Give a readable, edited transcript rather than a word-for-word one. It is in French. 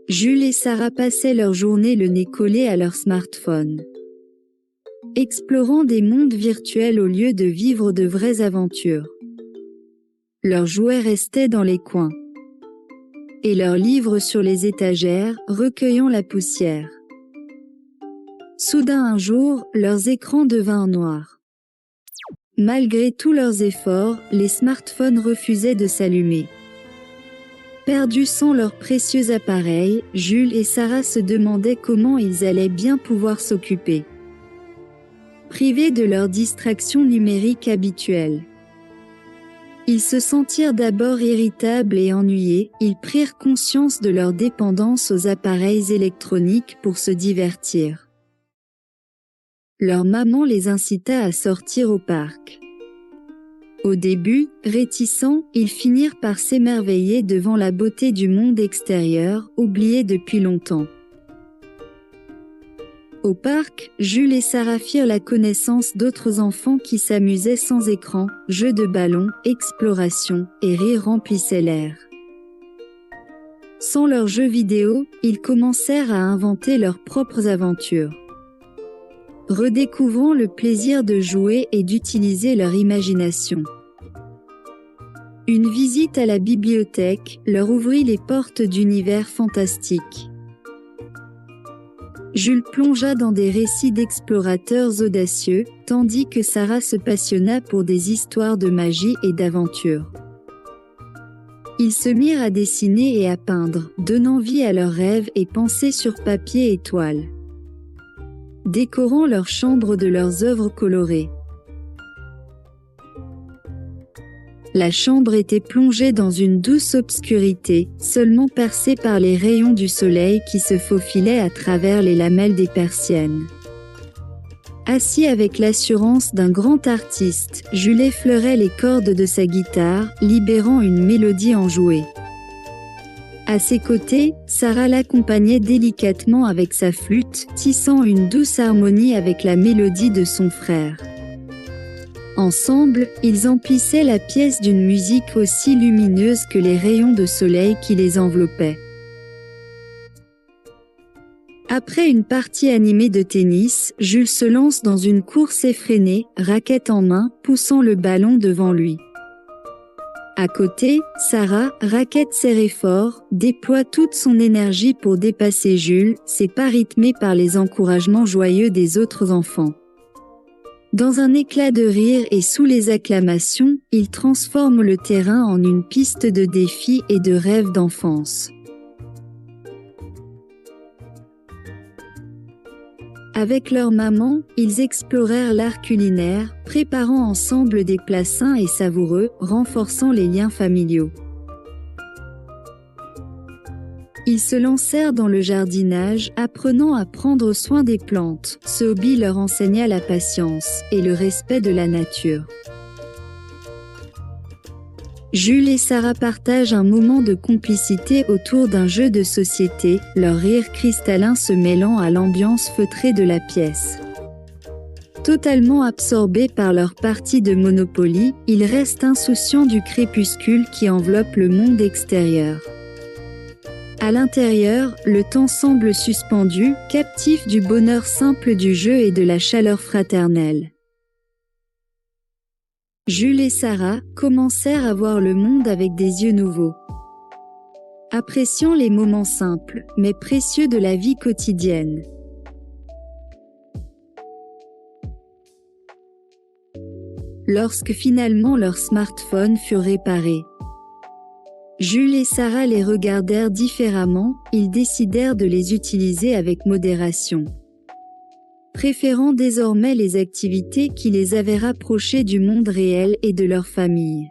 Jules et Sarah passaient leur journée le nez collé à leur smartphone, explorant des mondes virtuels au lieu de vivre de vraies aventures. Leurs jouets restaient dans les coins, et leurs livres sur les étagères, recueillant la poussière. Soudain un jour, leurs écrans devinrent noirs. Malgré tous leurs efforts, les smartphones refusaient de s'allumer. Perdus sans leur précieux appareil, Jules et Sarah se demandaient comment ils allaient bien pouvoir s'occuper. Privés de leurs distractions numériques habituelles. Ils se sentirent d'abord irritables et ennuyés, ils prirent conscience de leur dépendance aux appareils électroniques pour se divertir. Leur maman les incita à sortir au parc. Au début, réticents, ils finirent par s'émerveiller devant la beauté du monde extérieur, oublié depuis longtemps. Au parc, Jules et Sarah firent la connaissance d'autres enfants qui s'amusaient sans écran, jeux de ballon, exploration, et rires remplissaient l'air. Sans leurs jeux vidéo, ils commencèrent à inventer leurs propres aventures. Redécouvrant le plaisir de jouer et d'utiliser leur imagination. Une visite à la bibliothèque leur ouvrit les portes d'univers fantastiques. Jules plongea dans des récits d'explorateurs audacieux, tandis que Sarah se passionna pour des histoires de magie et d'aventure. Ils se mirent à dessiner et à peindre, donnant vie à leurs rêves et pensées sur papier et toile, décorant leurs chambres de leurs œuvres colorées. La chambre était plongée dans une douce obscurité, seulement percée par les rayons du soleil qui se faufilaient à travers les lamelles des persiennes. Assis avec l'assurance d'un grand artiste, Jules effleurait les cordes de sa guitare, libérant une mélodie enjouée. À ses côtés, Sarah l'accompagnait délicatement avec sa flûte, tissant une douce harmonie avec la mélodie de son frère. Ensemble, ils emplissaient la pièce d'une musique aussi lumineuse que les rayons de soleil qui les enveloppaient. Après une partie animée de tennis, Jules se lance dans une course effrénée, raquette en main, poussant le ballon devant lui. À côté, Sarah, raquette serrée fort, déploie toute son énergie pour dépasser Jules, ses pas rythmés par les encouragements joyeux des autres enfants. Dans un éclat de rire et sous les acclamations, ils transforment le terrain en une piste de défis et de rêves d'enfance. Avec leur maman, ils explorèrent l'art culinaire, préparant ensemble des plats sains et savoureux, renforçant les liens familiaux. Ils se lancèrent dans le jardinage, apprenant à prendre soin des plantes. Ce hobby leur enseigna la patience et le respect de la nature. Jules et Sarah partagent un moment de complicité autour d'un jeu de société, leur rire cristallin se mêlant à l'ambiance feutrée de la pièce. Totalement absorbés par leur partie de Monopoly, ils restent insouciants du crépuscule qui enveloppe le monde extérieur. À l'intérieur, le temps semble suspendu, captif du bonheur simple du jeu et de la chaleur fraternelle. Jules et Sarah commencèrent à voir le monde avec des yeux nouveaux. Appréciant les moments simples, mais précieux de la vie quotidienne. Lorsque finalement leurs smartphones furent réparés, Jules et Sarah les regardèrent différemment, ils décidèrent de les utiliser avec modération, préférant désormais les activités qui les avaient rapprochés du monde réel et de leur famille.